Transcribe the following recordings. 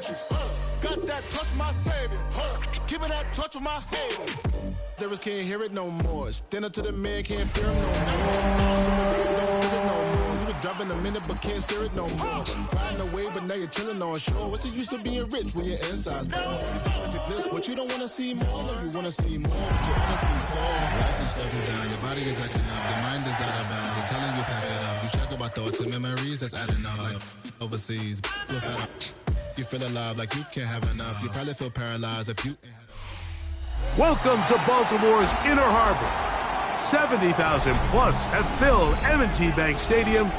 Got that touch, my savior. Give me that touch with my hater. Lyrics can't hear it no more. Stand up to the man, can't fear him no more. Someone don't feel it no more. You been driving a minute, but can't steer it no more. Riding away, but now you're chilling on shore. What's the use of being rich when your inside's poor? Is it this? What you don't want to see more? No, you want to see more, but you honestly saw. Life can slow you down. Your body is acting up. Your mind is out of bounds. It's telling you pack it up. You check about thoughts and memories that's adding up. Like overseas, you feel alive like you can't have enough. You probably feel paralyzed if you. Welcome to Baltimore's Inner Harbor. 70,000 plus have filled M&T Bank Stadium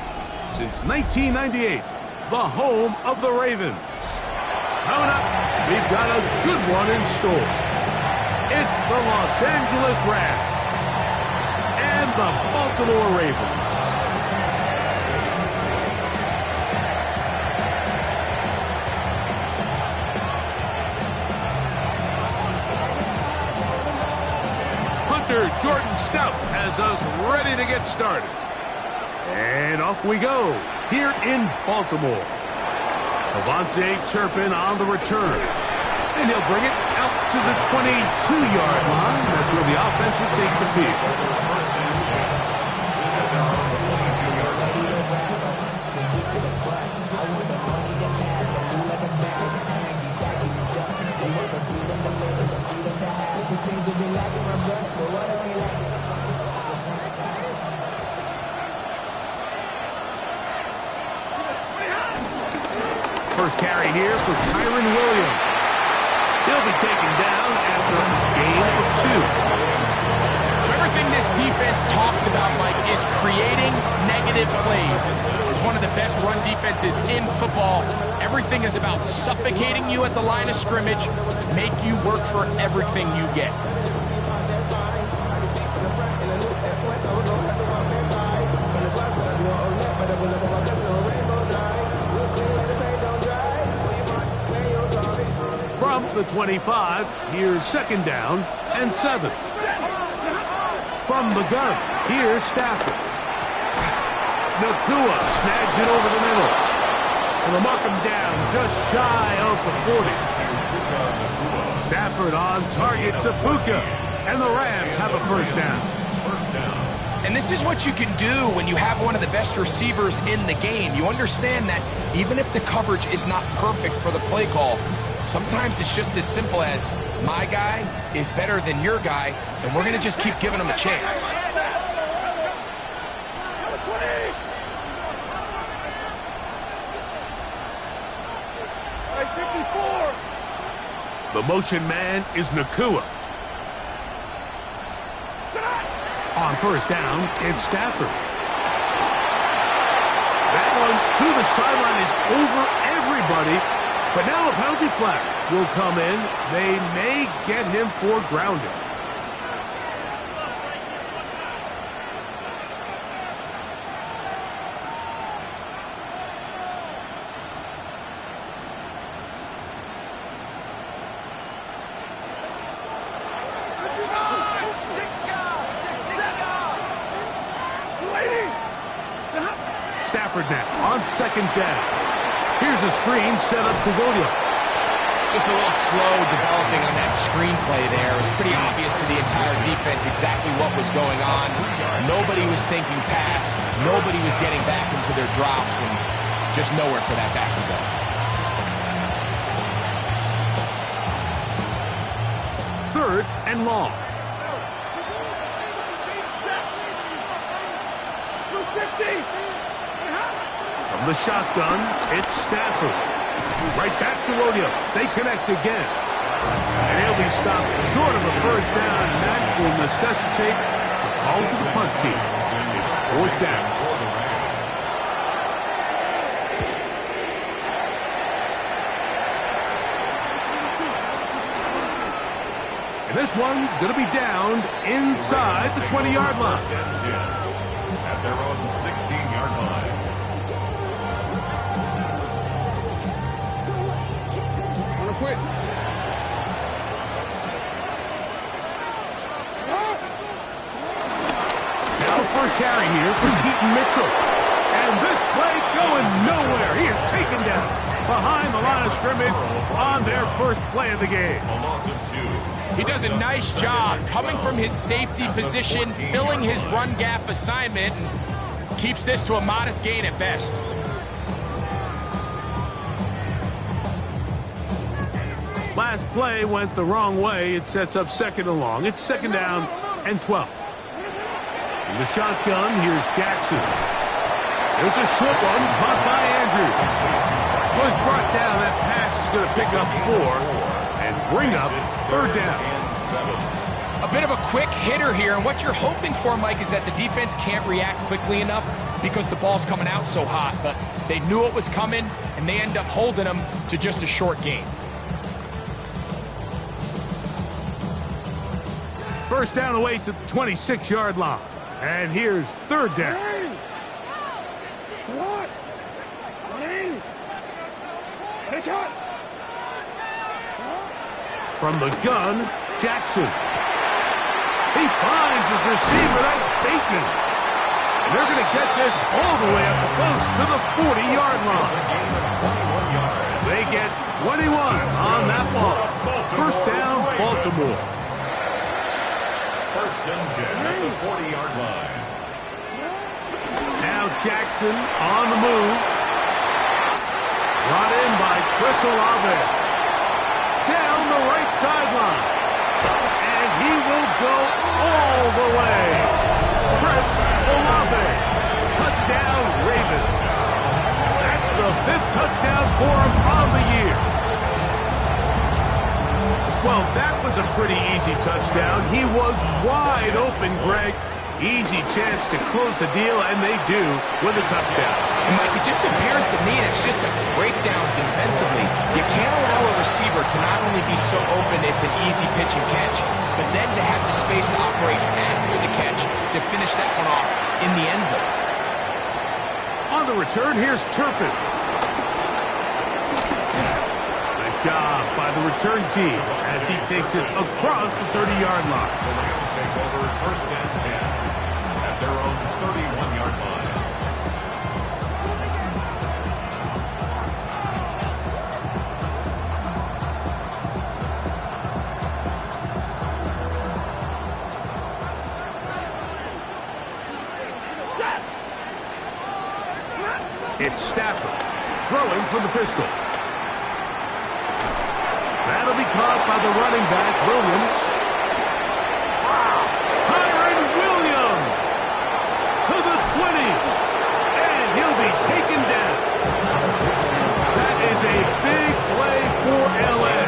since 1998, the home of the Ravens. Coming up, we've got a good one in store. It's the Los Angeles Rams and the Baltimore Ravens. Jordan Stout has us ready to get started. And off we go here in Baltimore. Avante Turpin on the return. And he'll bring it out to the 22-yard line. That's where the offense will take the field. First carry here for Kyron Williams. He'll be taken down after a gain of 2. So everything this defense talks about, Mike, is creating negative plays. It's one of the best run defenses in football. Everything is about suffocating you at the line of scrimmage, make you work for everything you get. From the 25, here's second down and 7. From the gun, here's Stafford. Nakua snags it over the middle. And they'll mark him down just shy of the 40. Stafford on target to Puka. And the Rams have a first down. And this is what you can do when you have one of the best receivers in the game. You understand that even if the coverage is not perfect for the play call, sometimes it's just as simple as my guy is better than your guy, and we're going to just keep giving him a chance. The motion man is Nakua. On first down, it's Stafford. That one to the sideline is over everybody. But now a penalty flag will come in. They may get him for grounding. Stafford now on second down. Here's a screen set up to Williams. Just a little slow developing on that screenplay there. It was pretty obvious to the entire defense exactly what was going on. Nobody was thinking pass. Nobody was getting back into their drops, and just nowhere for that back to go. Third and long. From the shotgun, it's Stafford. Right back to Williams. They connect again. And he'll be stopped short of a first down. And that will necessitate a call to the punt team. It's fourth down. And this one's going to be downed inside the 20-yard line. At their own 16-yard line. Quick. Now first carry here for Keaton Mitchell. And this play going nowhere. He is taken down. behind the line of scrimmage on their first play of the game. A loss of 2. He does a nice job coming from his safety position, filling his run gap assignment, and keeps this to a modest gain at best. Last play went the wrong way. It sets up 2nd and long. It's 2nd down and 12. In the shotgun, here's Jackson. There's a short one caught by Andrews. Was brought down. That pass is going to pick up 4 and bring up 3rd down. A bit of a quick hitter here, and what you're hoping for, Mike, is that the defense can't react quickly enough because the ball's coming out so hot. But they knew it was coming, and they end up holding them to just a short gain. First down away to the 26-yard line. And here's 3rd down. From the gun, Jackson. He finds his receiver. That's Bateman. And they're going to get this all the way up close to the 40-yard line. They get 21 on that ball. First down, Baltimore. First and 10 at the 40-yard line. Now Jackson on the move. Brought in by Chris Olave. Down the right sideline. And he will go all the way. Chris Olave. Touchdown, Ravens. That's the 5th touchdown for him on the year. Well, that was a pretty easy touchdown. He was wide open, Greg. Easy chance to close the deal, and they do with a touchdown. And Mike, it just appears to me that's just a breakdown defensively. You can't allow a receiver to not only be so open it's an easy pitch and catch, but then to have the space to operate after the catch to finish that one off in the end zone. On the return, here's Turpin. Nice job by the return team as he takes it across the 30-yard line. The Rams take over first and 10 at their own 31-yard line. It's Stafford throwing from the pistol. That'll be caught by the running back, Williams. Kyron Williams to the 20. And he'll be taken down. That is a big play for L.A.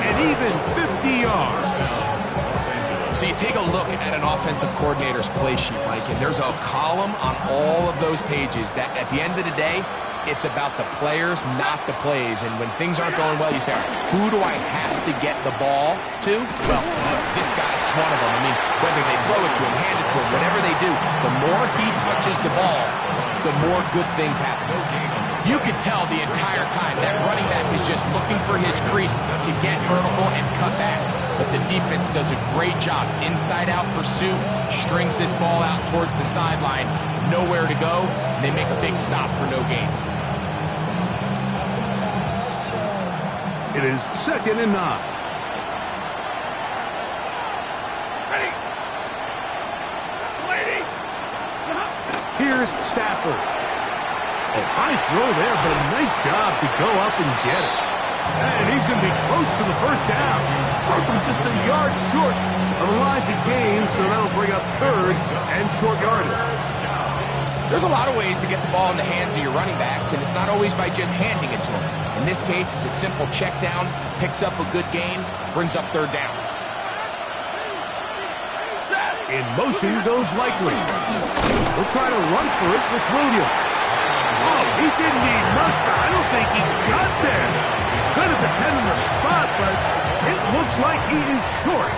And even 50 yards. So you take a look at an offensive coordinator's play sheet, Mike, and there's a column on all of those pages that at the end of the day, it's about the players, not the plays. And when things aren't going well, you say, all right, who do I have to get the ball to? Well, this guy is one of them. I mean, whether they throw it to him, hand it to him, whatever they do, the more he touches the ball, the more good things happen. You could tell the entire time that running back is just looking for his crease to get vertical and cut back. But the defense does a great job. Inside-out pursuit, strings this ball out towards the sideline, nowhere to go, and they make a big stop for no gain. It is 2nd and 9. Ready. Lady. Here's Stafford. A high throw there, but a nice job to go up and get it. And he's going to be close to the first down. Just a yard short of the line to gain, so that'll bring up 3rd and short yardage. There's a lot of ways to get the ball in the hands of your running backs, and it's not always by just handing it to them. In this case, it's a simple check down, picks up a good gain, brings up 3rd down. In motion goes Likely. We'll try to run for it with Williams. Oh, he didn't need much, but I don't think he got there. Could have depended on the spot, but it looks like he is short.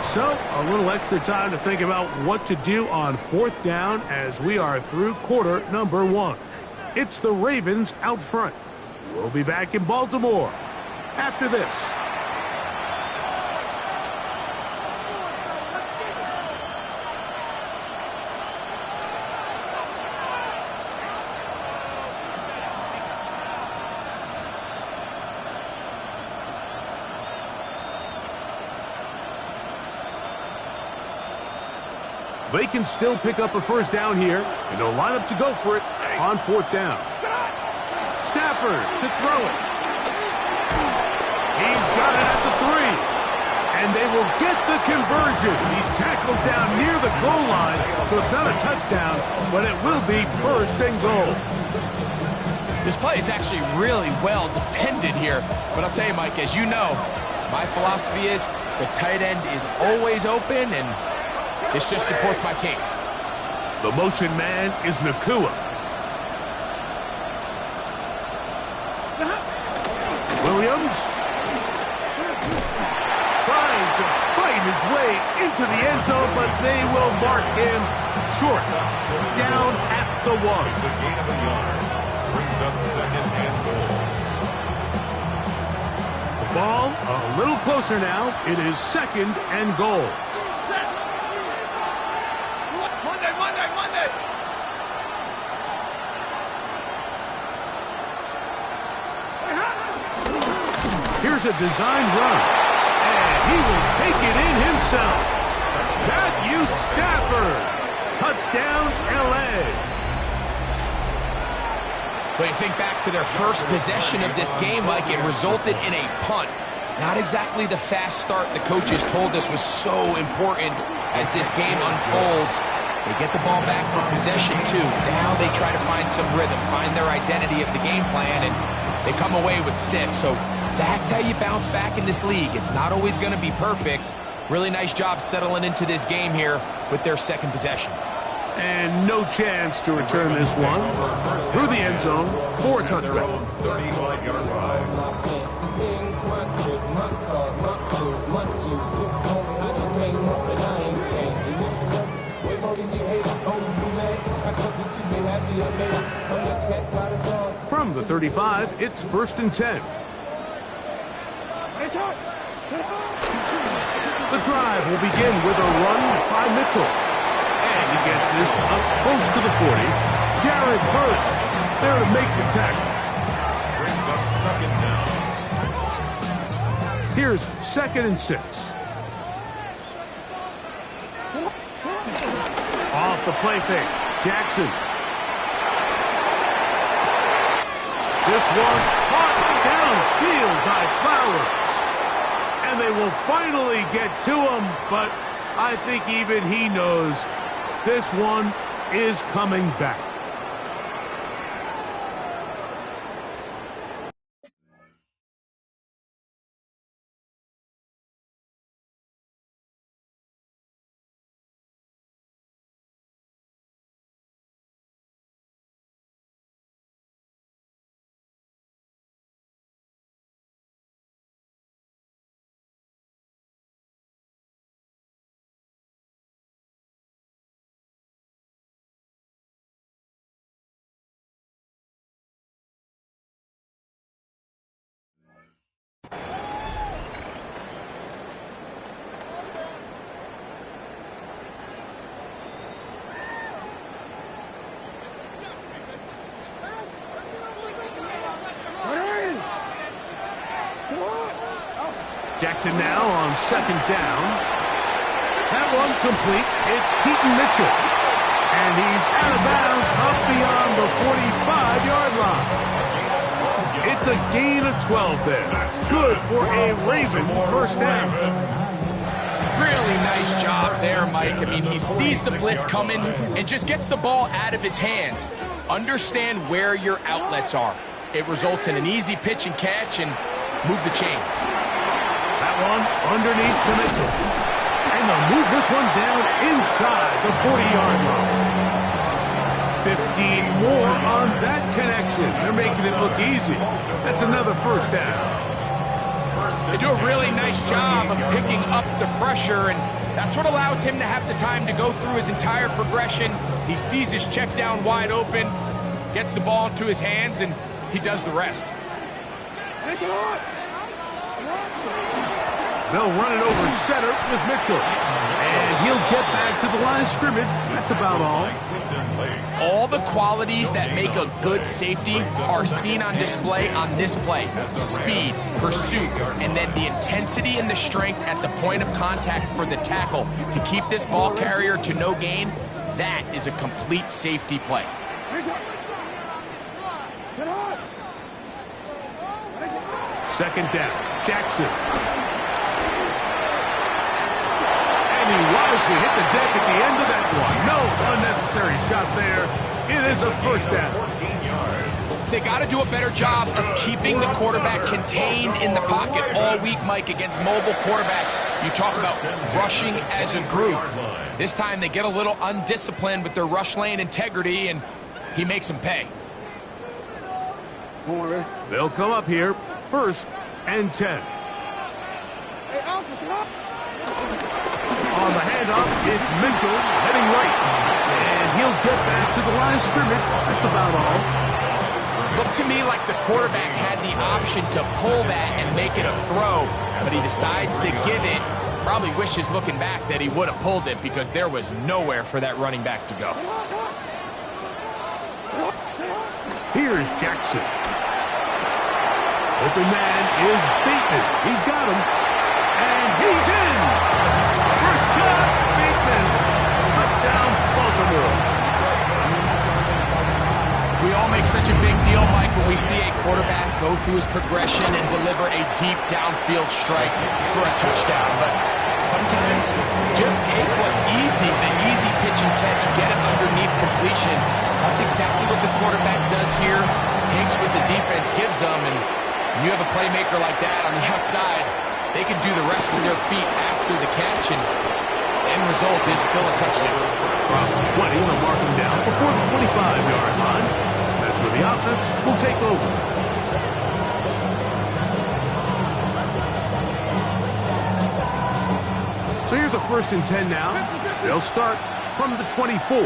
So, a little extra time to think about what to do on 4th down as we are through quarter number 1. It's the Ravens out front. We'll be back in Baltimore after this. They can still pick up a first down here, and they'll line up to go for it on fourth down. Stafford to throw it. He's got it at the 3. And they will get the conversion. He's tackled down near the goal line, so it's not a touchdown, but it will be first and goal. This play is actually really well defended here. But I'll tell you, Mike, as you know, my philosophy is the tight end is always open, and this just supports my case. The motion man is Nakua. Williams trying to fight his way into the end zone, but they will mark him short. Down at the 1. It's a gain of a yard. Brings up second and goal. The ball a little closer now. It is second and goal. Monday. Here's a design run, and he will take it in himself. Matthew Stafford, touchdown, L.A. But you think back to their first possession of this game, Mike, it resulted in a punt. Not exactly the fast start the coaches told us was so important as this game unfolds. They get the ball back for possession, too. Now they try to find some rhythm, find their identity of the game plan, and they come away with 6. So that's how you bounce back in this league. It's not always going to be perfect. Really nice job settling into this game here with their second possession. And no chance to return this one through the end zone for a touchback. 31-yard line. From the 35, it's first and 10. The drive will begin with a run by Mitchell. And he gets this up close to the 40. Jared Verse there to make the tackle. Brings up second down. Here's second and 6. Off the play fake. Jackson. This one caught downfield by Flowers. And they will finally get to him, but I think even he knows this one is coming back. Jackson now on second down. That one complete. It's Keaton Mitchell. And he's out of bounds up beyond the 45-yard line. It's a gain of 12 there. Good for a Raven first down. Really nice job there, Mike. I mean, he sees the blitz coming and just gets the ball out of his hands. Understand where your outlets are. It results in an easy pitch and catch and move the chains. That one underneath the Mitchell. And they'll move this one down inside the 40-yard line. 15 more on that connection. They're making it look easy. That's another first down. They do a really nice job of picking up the pressure, and that's what allows him to have the time to go through his entire progression. He sees his check down wide open, gets the ball into his hands, and he does the rest. They'll run it over center with Mitchell. And he'll get back to the line of scrimmage. That's about all. All the qualities that make a good safety are seen on display on this play. Speed, pursuit, and then the intensity and the strength at the point of contact for the tackle to keep this ball carrier to no gain. That is a complete safety play. Second down, Jackson. And he wisely hit the deck at the end of that one. No unnecessary shot there. It is a first down. They got to do a better job of keeping the quarterback contained in the pocket all week, Mike, against mobile quarterbacks. You talk about rushing as a group. This time they get a little undisciplined with their rush lane integrity, and he makes them pay. They'll come up here. First and 10. On the handoff, it's Mitchell heading right. And he'll get back to the line of scrimmage. That's about all. Looked to me like the quarterback had the option to pull that and make it a throw, but he decides to give it. Probably wishes looking back that he would have pulled it because there was nowhere for that running back to go. Here's Jackson. Open man is Bateman. He's got him. And he's in. Rashad Bateman. Touchdown, Baltimore. We all make such a big deal, Mike, when we see a quarterback go through his progression and deliver a deep downfield strike for a touchdown. But sometimes just take what's easy, the easy pitch and catch, get it underneath completion. That's exactly what the quarterback does here. Takes what the defense gives them, and when you have a playmaker like that on the outside, they can do the rest with their feet after the catch, and the end result is still a touchdown. Across the 20, they'll mark him down before the 25-yard line. That's where the offense will take over. So here's a first and 10 now. They'll start from the 24.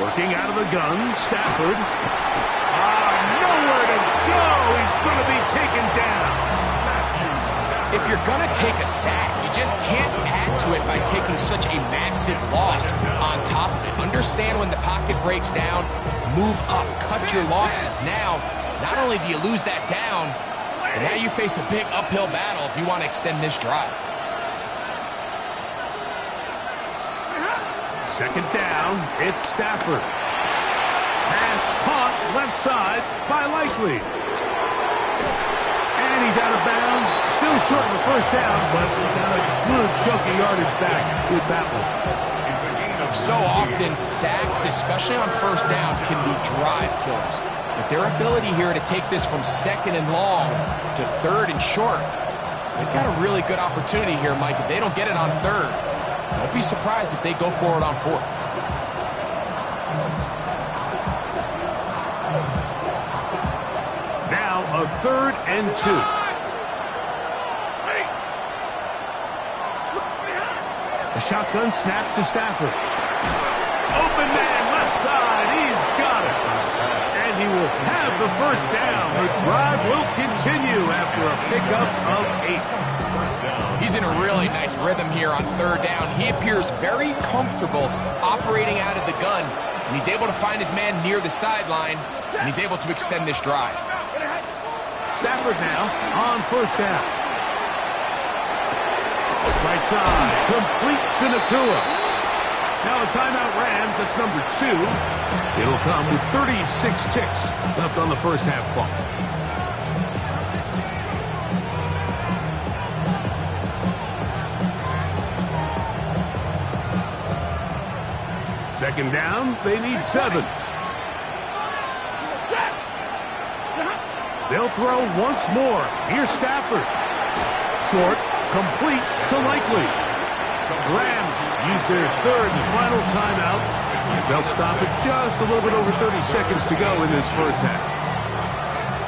Working out of the gun, Stafford. Nowhere to go. He's going to be taken down. If you're going to take a sack, you just can't add to it by taking such a massive loss on top of it. Understand when the pocket breaks down, move up, cut your losses. Now, not only do you lose that down, but now you face a big uphill battle if you want to extend this drive. Second down, it's Stafford. Pass caught left side by Likely. And he's out of bounds. Still short of the first down, but he got a good chunk of yardage back with that one. So often, sacks, especially on first down, can be drive killers. But their ability here to take this from second and long to third and short, they've got a really good opportunity here, Mike. If they don't get it on third, don't be surprised if they go for it on fourth. Now a third and 2. A shotgun snap to Stafford. Open man left side. He's got it. And he will have the first down. The drive will continue after a pickup of 8. He's in a really nice rhythm here on third down. He appears very comfortable operating out of the gun, and he's able to find his man near the sideline, and he's able to extend this drive. Stafford now on first down. Right side, complete to Nakua. Now a timeout Rams, that's number 2. It'll come with 36 ticks left on the first half clock. Second down, they need 7. They'll throw once more. Here's Stafford. Short, complete to Likely. Rams use their third and final timeout. They'll stop it just a little bit over 30 seconds to go in this first half.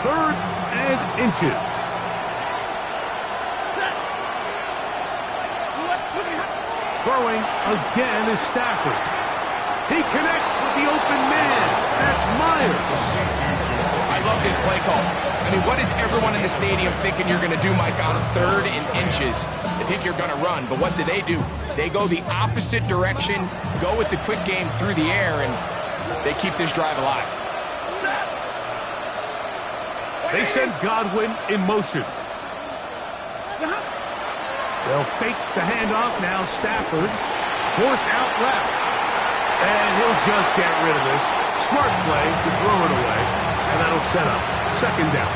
Third and inches. Throwing again is Stafford. He connects with the open man. That's Myers. love this play call. I mean, what is everyone in the stadium thinking you're going to do, Mike, on 3rd and inches? They think you're going to run, but what do? They go the opposite direction, go with the quick game through the air, and they keep this drive alive. They send Godwin in motion. They'll fake the handoff now. Stafford forced out left. And he'll just get rid of this. Smart play to throw it away. And that'll set up 2nd down.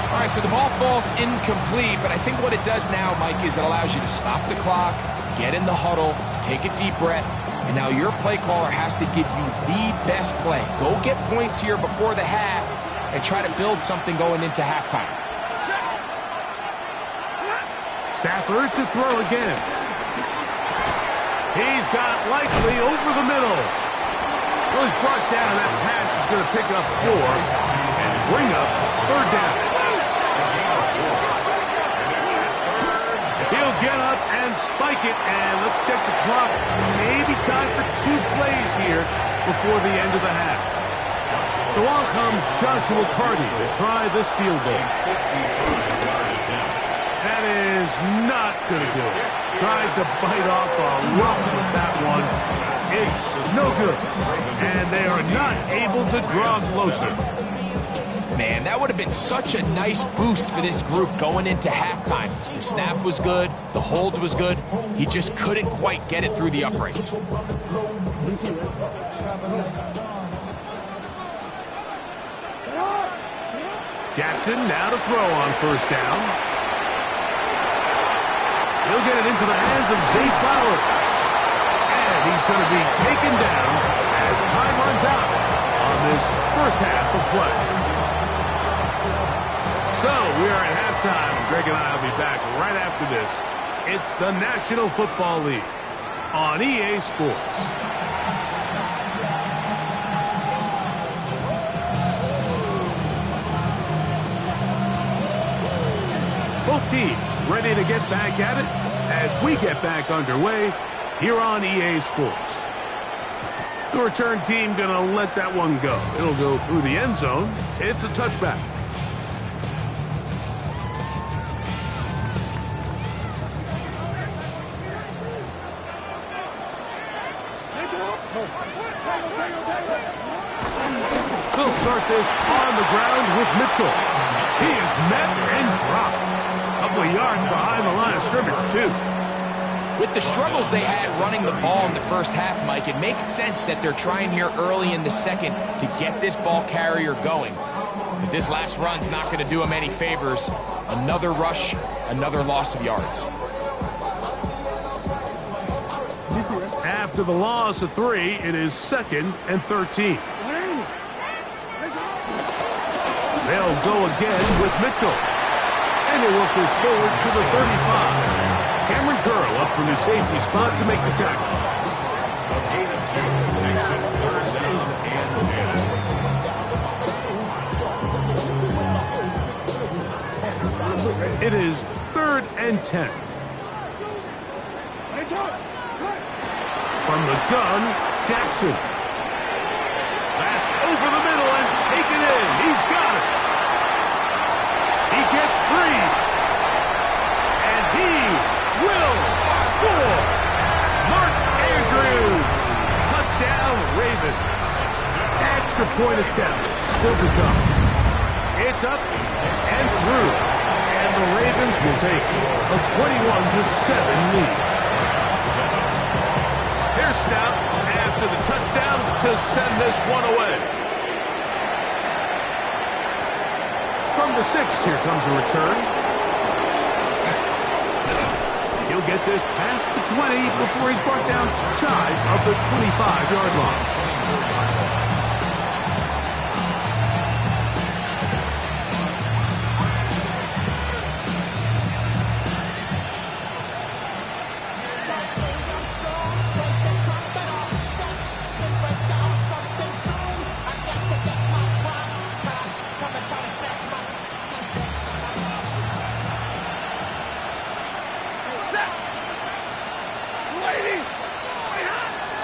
All right, so the ball falls incomplete, but I think what it does now, Mike, is it allows you to stop the clock, get in the huddle, take a deep breath, and now your play caller has to give you the best play. Go get points here before the half and try to build something going into halftime. Stafford to throw again. He's got Likely over the middle. Well, he's brought down. That pass is going to pick up 4 and bring up 3rd down. He'll get up and spike it, and let's check the clock. Maybe time for 2 plays here before the end of the half. So on comes Joshua Carty to try this field goal. That is not going to do it. Tried to bite off a rough with that one. It's no good. And they are not able to draw closer. Man, that would have been such a nice boost for this group going into halftime. The snap was good. The hold was good. He just couldn't quite get it through the uprights. Jackson now to throw on 1st down. He'll get it into the hands of Zay Flowers. And he's going to be taken down as time runs out on this 1st half of play. So we are at halftime. Greg and I will be back right after this. It's the National Football League on EA Sports. Both teams ready to get back at it as we get back underway here on EA Sports. The return team going to let that one go. It'll go through the end zone. It's a touchback. They'll start this on the ground with Mitchell. He is met and dropped. A couple of yards behind the line of scrimmage, too. With the struggles they had running the ball in the 1st half, Mike, it makes sense that they're trying here early in the 2nd to get this ball carrier going. But this last run's not going to do him any favors. Another rush, another loss of yards. After the loss of 3, it is 2nd and 13. They'll go again with Mitchell. And they work this forward to the 35. Cameron Curl up from his safety spot to make the tackle. A gain of 2 takes it 3rd down and 10. It is 3rd and 10. From the gun, Jackson. That's over the middle and taken in. He's got it. He gets free. And he will score. Mark Andrews. Touchdown, Ravens. Extra point attempt still to come. It's up and through. And the Ravens will take a 21-7 lead. Here's Stout after the touchdown to send this one away. From the 6, here comes a return. He'll get this past the 20 before he's brought down shy of the 25-yard line.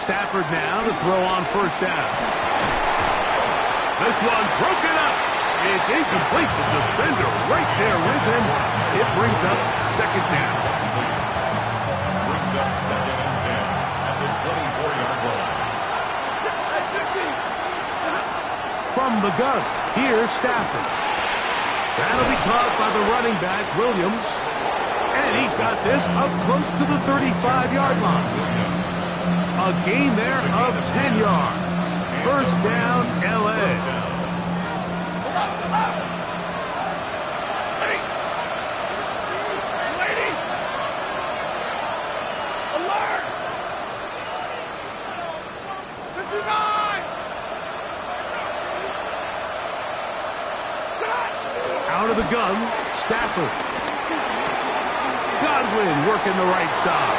Stafford now to throw on 1st down. This one broken up. It's incomplete. The defender right there with him. It brings up second down. Brings up 2nd and 10 at the 24-yard line. From the gun, here's Stafford. That'll be caught by the running back, Williams. And he's got this up close to the 35-yard line. A gain there of 10 yards. First down, L.A. Out of the gun, Stafford. Godwin working the right side.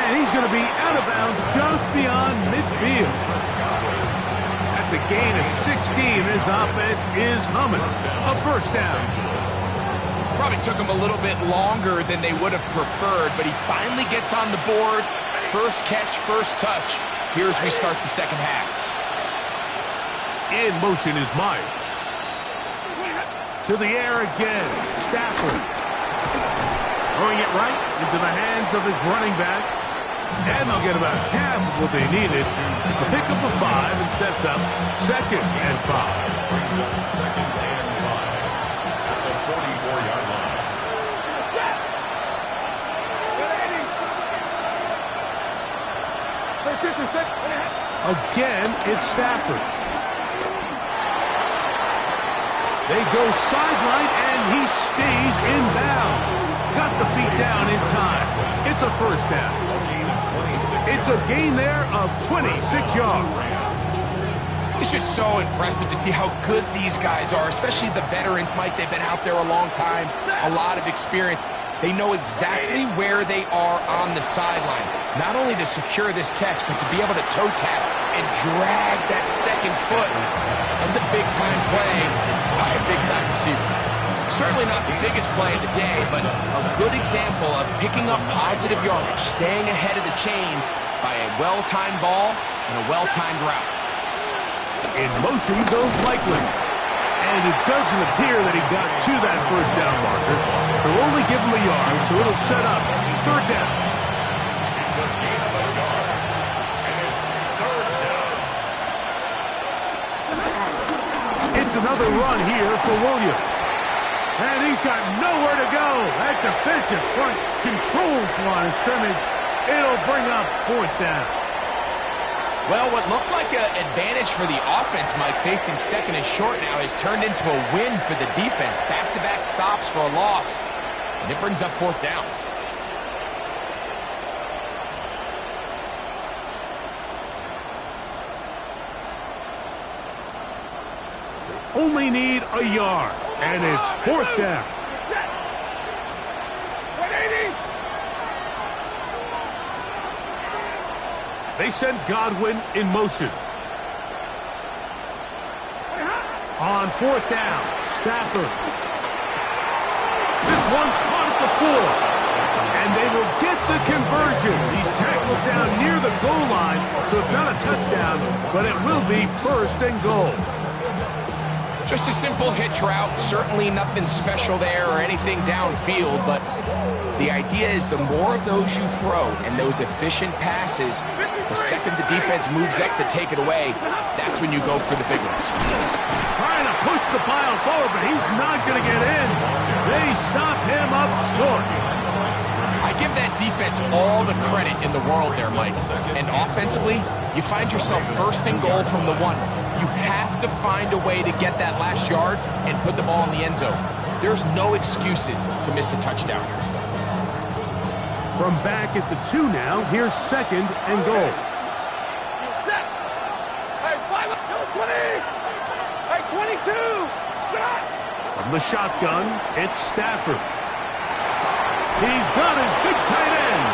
And he's going to be out of bounds just beyond midfield. That's a gain of 16. This offense is humming. A first down. Probably took him a little bit longer than they would have preferred, but he finally gets on the board. First catch, first touch. Here's we start the second half. In motion is Myers. To the air again, Stafford. Throwing it right into the hands of his running back. And they'll get about half of what they needed. It's a pickup of 5 and sets up 2nd and 5. Brings up 2nd and 5 at the 44-yard line. Again, it's Stafford. They go sideline, and he stays in bounds. Got the feet down in time. It's a first down. It's a gain there of 26 yards. It's just so impressive to see how good these guys are, especially the veterans, Mike. They've been out there a long time, a lot of experience. They know exactly where they are on the sideline, not only to secure this catch, but to be able to toe tap and drag that second foot. That's a big-time play by a big-time receiver. Certainly not the biggest play of the day, but a good example of picking up positive yardage, staying ahead of the chains by a well-timed ball and a well-timed route. In motion goes Likely. And it doesn't appear that he got to that first down marker. They'll only give him a yard, so it'll set up third down. It's a gain of a yard, and it's third down. It's another run here for Williams. And he's got nowhere to go. That defensive front controls line of scrimmage. It'll bring up fourth down. Well, what looked like an advantage for the offense, Mike, facing second and short now, has turned into a win for the defense. Back-to-back stops for a loss, and it brings up fourth down. Only need a yard, and it's fourth down. They send Godwin in motion. On fourth down, Stafford. This one caught at the 4. And they will get the conversion. He's tackled down near the goal line, so it's not a touchdown, but it will be first and goal. Just a simple hitch route. Certainly nothing special there or anything downfield, but the idea is the more of those you throw and those efficient passes, the second the defense moves up to take it away, that's when you go for the big ones. Trying to push the pile forward, but he's not going to get in. They stop him up short. I give that defense all the credit in the world there, Mike. And offensively, you find yourself first and goal from the 1. You have to find a way to get that last yard and put the ball in the end zone. There's no excuses to miss a touchdown here. From back at the 2 now, here's second and goal. Hey, 20! Hey, 22! Stop! From the shotgun, it's Stafford. He's got his big tight end,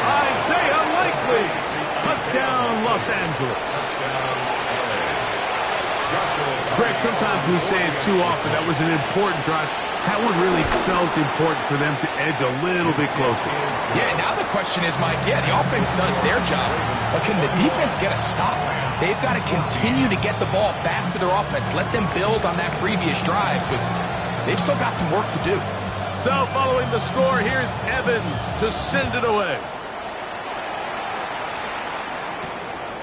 Isaiah Likely. Touchdown, Los Angeles. Greg, sometimes we say it too often. That was an important drive. That one really felt important for them to edge a little bit closer. Yeah, now the question is, Mike, the offense does their job, but can the defense get a stop? They've got to continue to get the ball back to their offense. Let them build on that previous drive because they've still got some work to do. So following the score, here's Evans to send it away.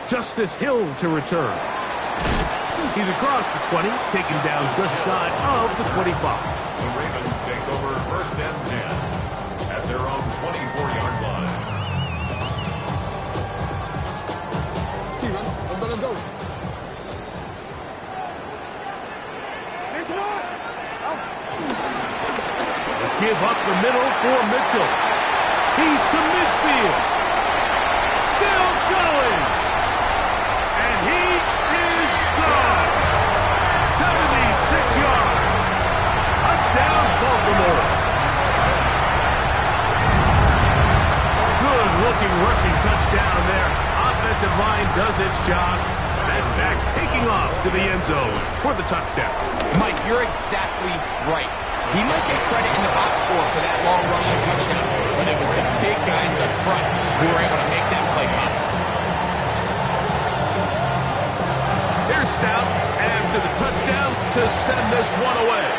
Justice Hill to return. He's across the 20, taken down just shy of the 25. The Ravens take over 1st and 10 at their own 24-yard line. Let's go. Give up the middle for Mitchell. He's to midfield. Still going. And he is gone. 76 yards. Touchdown, Baltimore. Good-looking rushing touchdown there. Offensive line does its job. And back taking off to the end zone for the touchdown. Mike, you're exactly right. He might get credit in the box score for that long rushing touchdown, but it was the big guys up front who were able to make that play possible. Here's Stout after the touchdown to send this one away.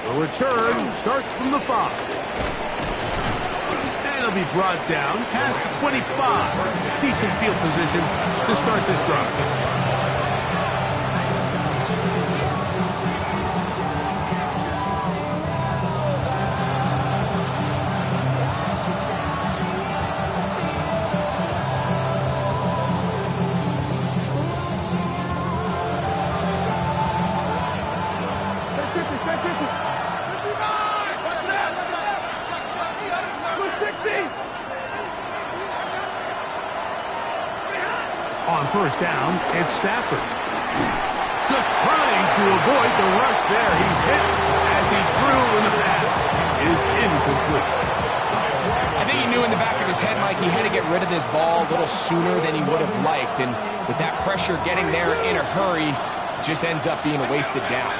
The return starts from the 5. And it'll be brought down past the 25. Decent field position to start this drive. On 1st down, it's Stafford. Just trying to avoid the rush there. He's hit as he threw in the pass. Is incomplete. I think he knew in the back of his head, Mike, he had to get rid of this ball a little sooner than he would have liked. And with that pressure getting there in a hurry, it just ends up being a wasted down.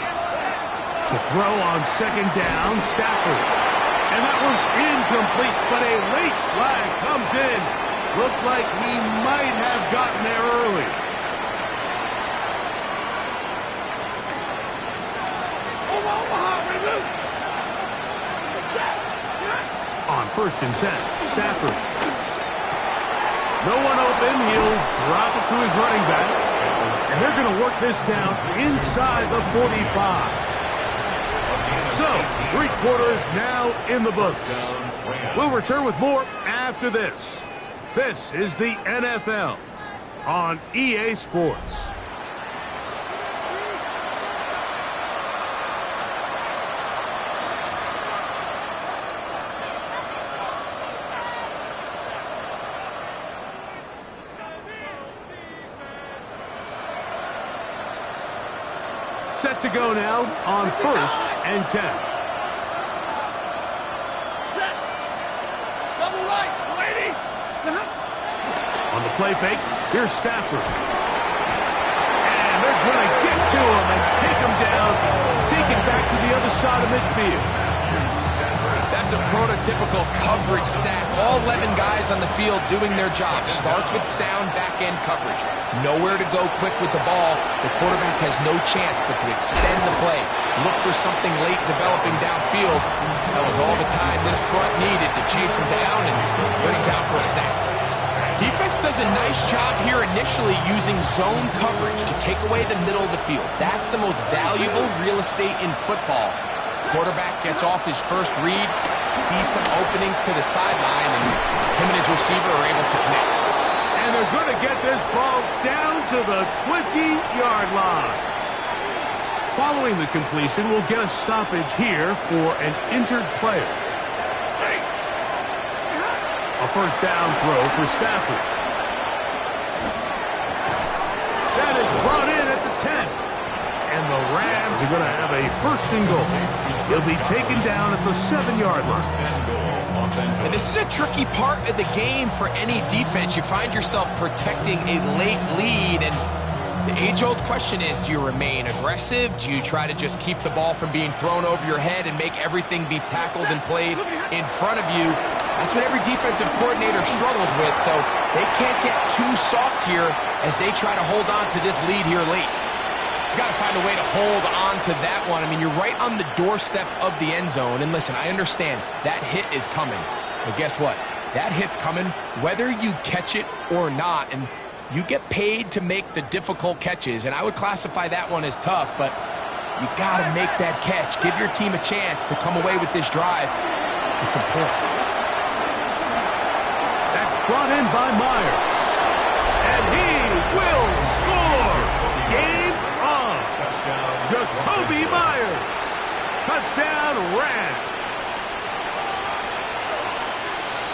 To throw on 2nd down, Stafford. And that one's incomplete, but a late flag comes in. Looked like he might have gotten there early. On 1st and 10, Stafford. No one open. He'll drop it to his running back. And they're going to work this down inside the 45. So, 3 quarters now in the books. We'll return with more after this. This is the NFL on EA Sports. Set to go now on 1st and 10. Double right, lady. On the play fake, here's Stafford. And they're going to get to him and take him down, take it back to the other side of midfield. That's a prototypical coverage sack. All 11 guys on the field doing their job. Starts with sound back-end coverage. Nowhere to go quick with the ball. The quarterback has no chance but to extend the play. Look for something late developing downfield. That was all the time this front needed to chase him down and bring him down for a sack. Defense does a nice job here initially using zone coverage to take away the middle of the field. That's the most valuable real estate in football. Quarterback gets off his first read, sees some openings to the sideline, and him and his receiver are able to connect. And they're going to get this ball down to the 20-yard line. Following the completion, we'll get a stoppage here for an injured player. A 1st down throw for Stafford. That is brought in at the 10. And the Rams are going to have a 1st and goal. He'll be taken down at the 7-yard line. And this is a tricky part of the game for any defense. You find yourself protecting a late lead, and The age-old question is, do you remain aggressive? Do you try to just keep the ball from being thrown over your head and make everything be tackled and played in front of you? That's what every defensive coordinator struggles with, so they can't get too soft here as they try to hold on to this lead here late. He's got to find a way to hold on to that one. I mean, you're right on the doorstep of the end zone, and listen, I understand that hit is coming, but guess what? That hit's coming whether you catch it or not, and you get paid to make the difficult catches, and I would classify that one as tough, but you got to make that catch. Give your team a chance to come away with this drive and some points. That's brought in by Myers, and he will score. Game on. Jacoby Myers. Touchdown, Rams.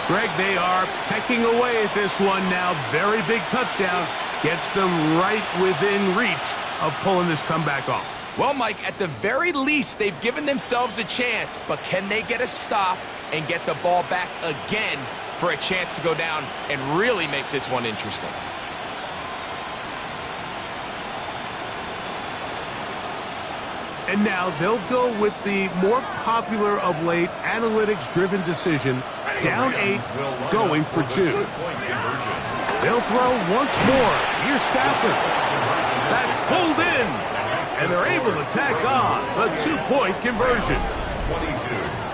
Greg, they are pecking away at this one now. Very big touchdown. Gets them right within reach of pulling this comeback off. Well, Mike, at the very least, they've given themselves a chance, but can they get a stop and get the ball back again for a chance to go down and really make this one interesting? And now they'll go with the more popular of late analytics-driven decision. Down 8, going for 2. They'll throw once more. Here's Stafford. That's pulled in. And they're able to tack on the 2-point conversion. 22.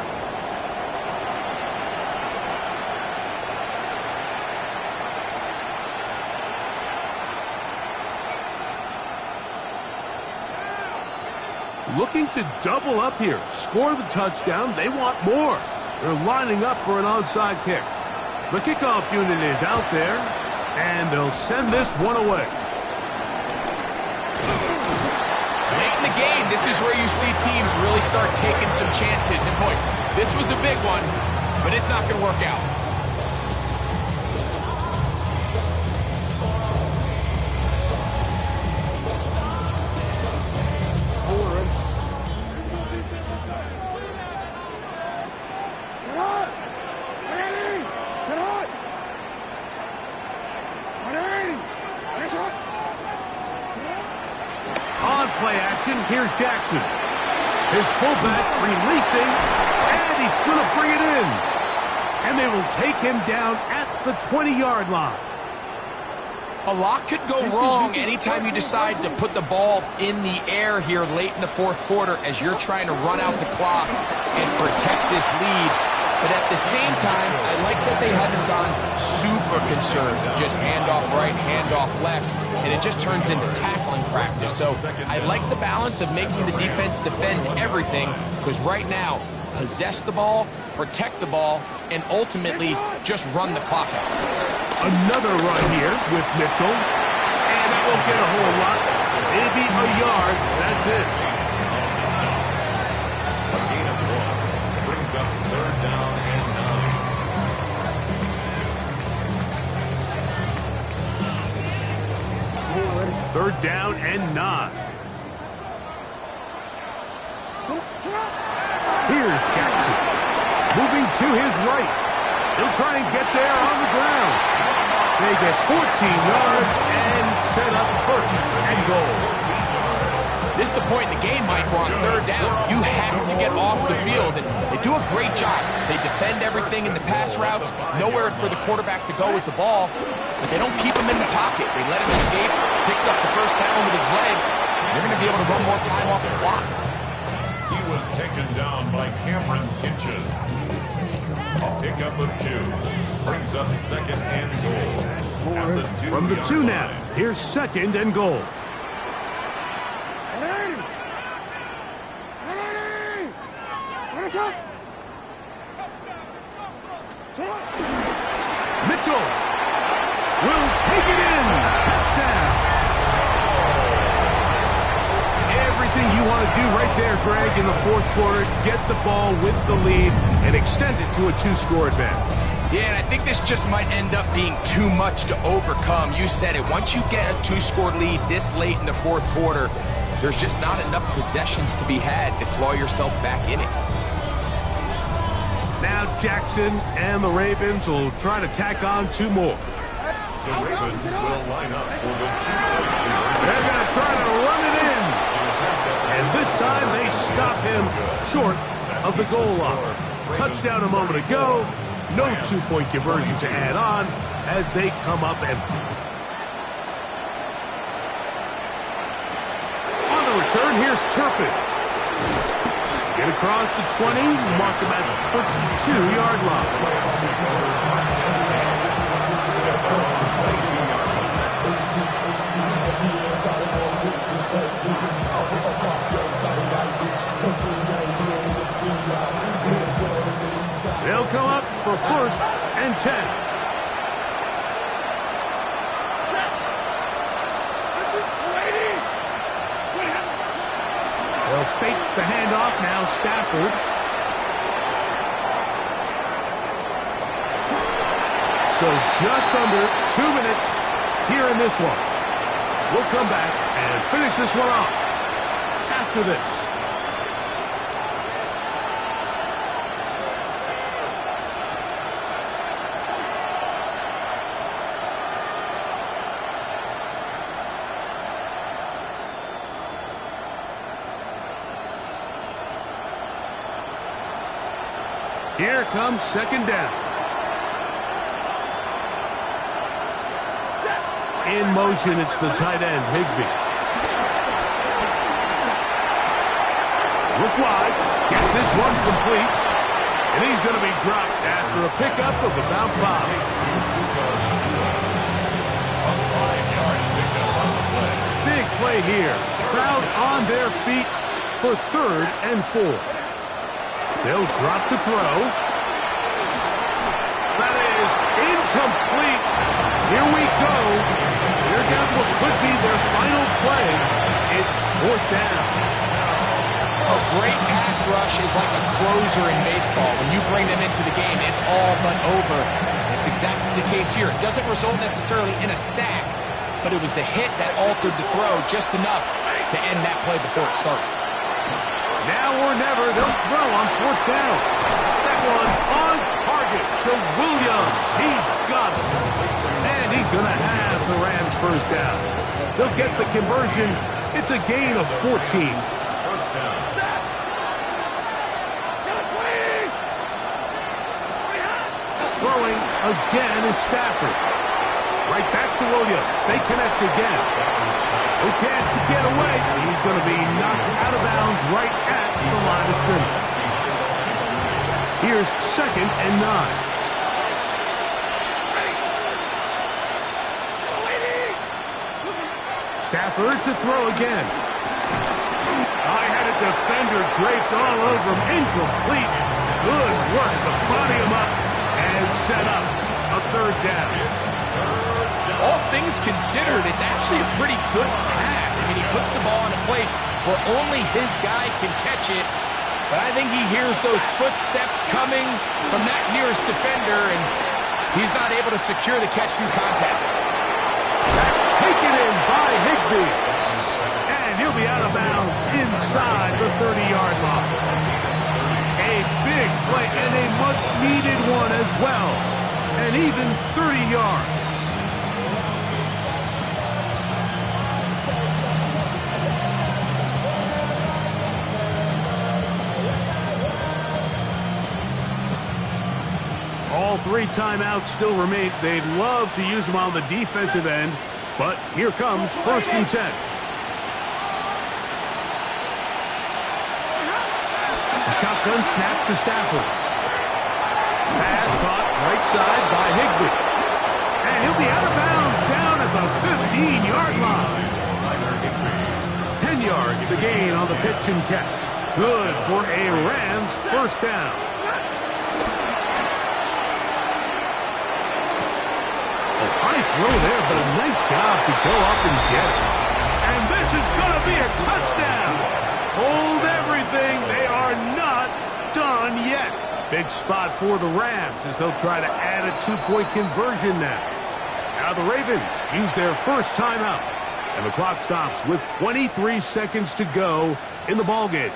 Looking to double up here. Score the touchdown. They want more. They're lining up for an onside kick. The kickoff unit is out there, and they'll send this one away. Late in the game, this is where you see teams really start taking some chances. And boy, this was a big one, but it's not going to work out. Here's Jackson. His fullback releasing, and he's going to bring it in. And they will take him down at the 20-yard line. A lot could go wrong anytime you decide to put the ball in the air here late in the fourth quarter as you're trying to run out the clock and protect this lead. But at the same time, I like that they haven't gone super conserved. Just handoff right, handoff left, and it just turns into tackling practice. So I like the balance of making the defense defend everything, because right now, possess the ball, protect the ball, and ultimately just run the clock out. Another run here with Mitchell, and that won't get a whole lot. Maybe a yard, that's it. A gain of 1 brings up 3rd down and 9. 3rd down and 9. Here's Jackson. Moving to his right. He'll try and get there on the ground. They get 14 yards and set up 1st and goal. This is the point in the game, Mike, where on 3rd down, you have to get off the field, and they do a great job. They defend everything in the pass routes, nowhere for the quarterback to go with the ball, but they don't keep him in the pocket. They let him escape, picks up the 1st down with his legs. They're going to be able to run more time off the clock. He was taken down by Cameron Kitchen. A pickup of 2 brings up 2nd and goal. At the 2 From the 2 now, here's 2nd and goal. Mitchell will take it in. Touchdown. Everything you want to do right there, Greg, in the 4th quarter, get the ball with the lead and extend it to a 2-score advantage. Yeah, and I think this just might end up being too much to overcome. You said it. Once you get a 2-score lead this late in the 4th quarter, there's just not enough possessions to be had to claw yourself back in it. Now Jackson and the Ravens will try to tack on 2 more. The Ravens will line up for the two-point They're going to try to run it in. And this time they stop him short of the goal line. Touchdown a moment ago. No two-point conversion to add on as they come up empty. On the return, here's Turpin. Get across the 20, mark him at the 22-yard line. They'll come up for 1st and 10. They'll fake the handoff now, Stafford. So just under 2 minutes here in this one. We'll come back and finish this one off after this. Here comes 2nd down. In motion, it's the tight end, Higbee. Look wide. Get this one complete. And he's going to be dropped after a pickup of about 5. Big play here. Crowd on their feet for 3rd and 4. They'll drop to throw. That is incomplete. Here we go. Here comes what could be their final play. It's 4th down. A great pass rush is like a closer in baseball. When you bring them into the game, it's all but over. It's exactly the case here. It doesn't result necessarily in a sack, but it was the hit that altered the throw just enough to end that play before it started. Now or never, they'll throw on 4th down. That one on target to Williams. He's got it. And he's going to have the Rams 1st down. They'll get the conversion. It's a gain of 14. 1st down. Throwing again is Stafford. Right back to Williams. They connect again. No chance to get away. He's going to be knocked out of bounds right at the line of scrimmage. Here's 2nd and 9. Stafford to throw again. I had a defender draped all over him. Incomplete. Good work to body him up and set up a 3rd down. All things considered, it's actually a pretty good pass. I mean, he puts the ball in a place where only his guy can catch it. But I think he hears those footsteps coming from that nearest defender, and he's not able to secure the catch through contact. That's taken in by Higbee. And he'll be out of bounds inside the 30-yard line. A big play and a much-needed one as well. And even 30 yards. All 3 timeouts still remain. They'd love to use them on the defensive end, but here comes 1st and 10. A shotgun snap to Stafford. Pass caught right side by Higbee. And he'll be out of bounds down at the 15-yard line. 10 yards the gain on the pitch and catch. Good for a Rams 1st down. High throw there, but a nice job to go up and get it. And this is going to be a touchdown. Hold everything. They are not done yet. Big spot for the Rams as they'll try to add a 2-point conversion now. Now the Ravens use their 1st timeout. And the clock stops with 23 seconds to go in the ballgame.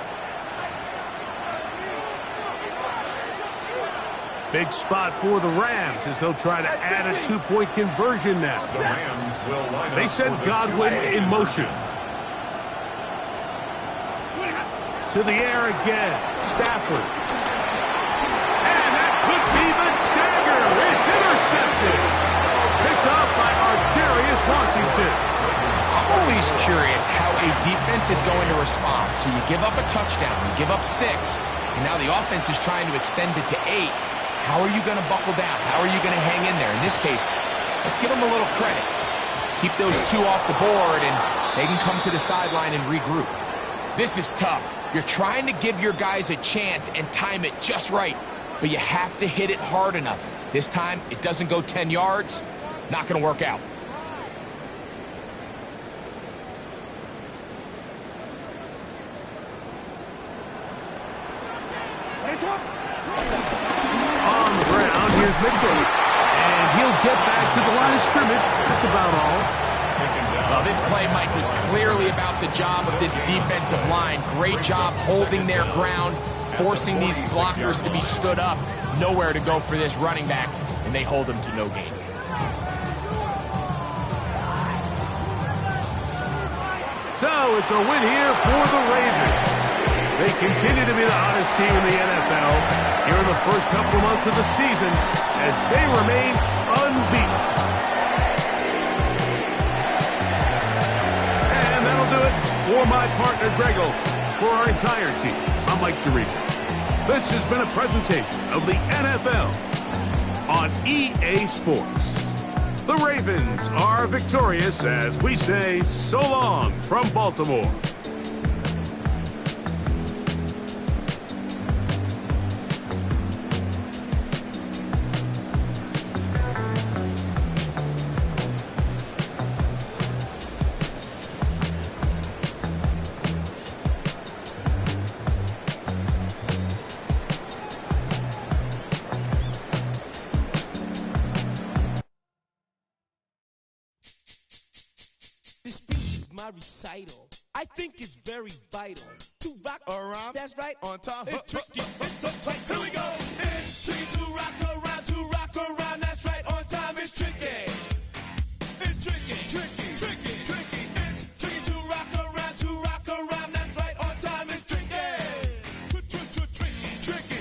Big spot for the Rams as they'll try to add a two-point conversion now. The Rams will line They up send for the Godwin in 2-point motion. To the air again. Stafford. And that could be the dagger. It's intercepted. Picked up by Darius Washington. I'm always curious how a defense is going to respond. So you give up a touchdown, you give up 6, and now the offense is trying to extend it to 8. How are you going to buckle down? How are you going to hang in there? In this case, let's give them a little credit. Keep those 2 off the board, and they can come to the sideline and regroup. This is tough. You're trying to give your guys a chance and time it just right, but you have to hit it hard enough. This time, it doesn't go 10 yards. Not going to work out. On the ground, here's Mitchell. And he'll get back to the line of scrimmage. That's about all. Well, this play, Mike, was clearly about the job of this defensive line. Great job holding their ground, forcing these blockers to be stood up. Nowhere to go for this running back, and they hold him to no gain. So it's a win here for the Ravens. They continue to be the hottest team in the NFL here in the first couple of months of the season as they remain unbeaten. And that'll do it for my partner, Greg Olson. For our entire team, I'm Mike Tirico. This has been a presentation of the NFL on EA Sports. The Ravens are victorious as we say so long from Baltimore. Recital. I think it's very vital to rock around. That's right. On time. It's tricky. Here we go. It's tricky to rock around. To rock around. That's right. On time. It's tricky. It's tricky. Tricky. Tricky. Tricky. It's tricky to rock around. To rock around. That's right. On time. It's tricky. Tricky. Tricky.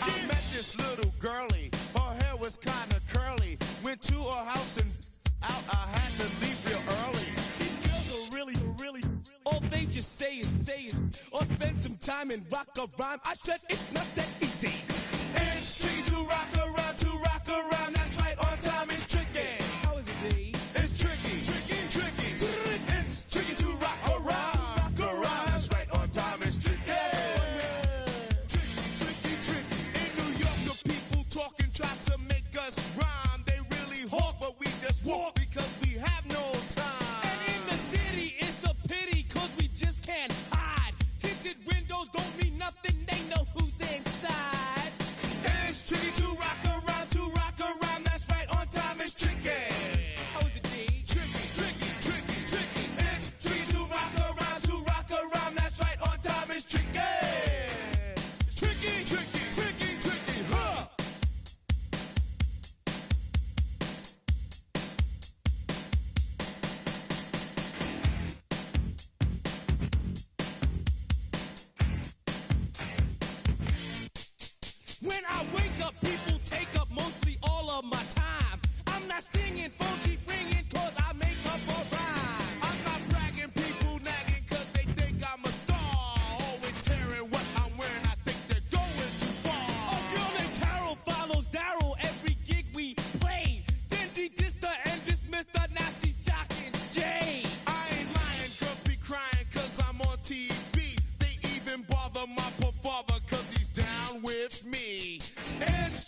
I met this little girlie. Her hair was kind of curly. Went to her house and out. I had to leave real early. All they just say is, or spend some time and rock a rhyme. I said it's not that easy. It's tricky to rock around, that's right, on time it's tricky. How is it, B? It's tricky, tricky. It's tricky to rock around, that's right, on time it's tricky. Tricky. In New York, the people talking try to make us rhyme. They really hawk, but we just walk because we have no time. Don't mean nothing, they know who's inside. It's tricky to rock around, that's right, on time it's tricky. How is it, D? Tricky. It's tricky to rock around, that's right, on time it's tricky. Tricky, huh? When I wake up, people take up mostly all of my time. I'm not singing, phone keep ringing, cause I make up a rhyme. I'm not bragging, people nagging, cause they think I'm a star. Always tearing what I'm wearing, I think they're going too far. A girl named Carol follows Daryl every gig we play. Then she dissed her and dismissed her, now she's shocking Jay. I ain't lying, girls be crying, cause I'm on TV. They even bother my poor father, cause he's down with me. It's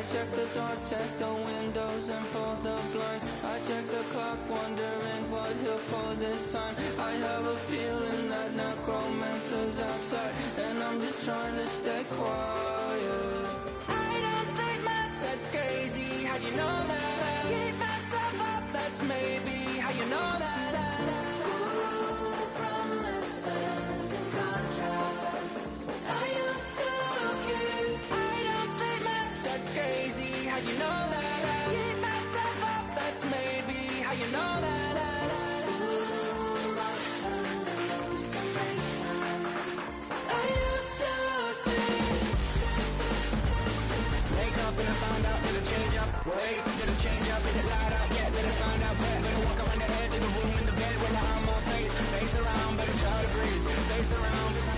I check the doors, check the windows, and pull the blinds. I check the clock, wondering what he'll pull this time. I have a feeling that necromancer's outside, and I'm just trying to stay quiet. I don't sleep much, that's crazy. How'd you know that? Keep myself up, that's maybe how you know that. Promises and contracts I used to keep. I don't sleep much, that's crazy. How'd you know that? Keep myself up, that's maybe how you know that. I used to see. Wake up and I found out, did it change up? Wait, did it change up? Is it light out? Yeah, did it find out? Better walk around the edge of the room in the bed with my arm on face. Face around, better try to breathe. Face around.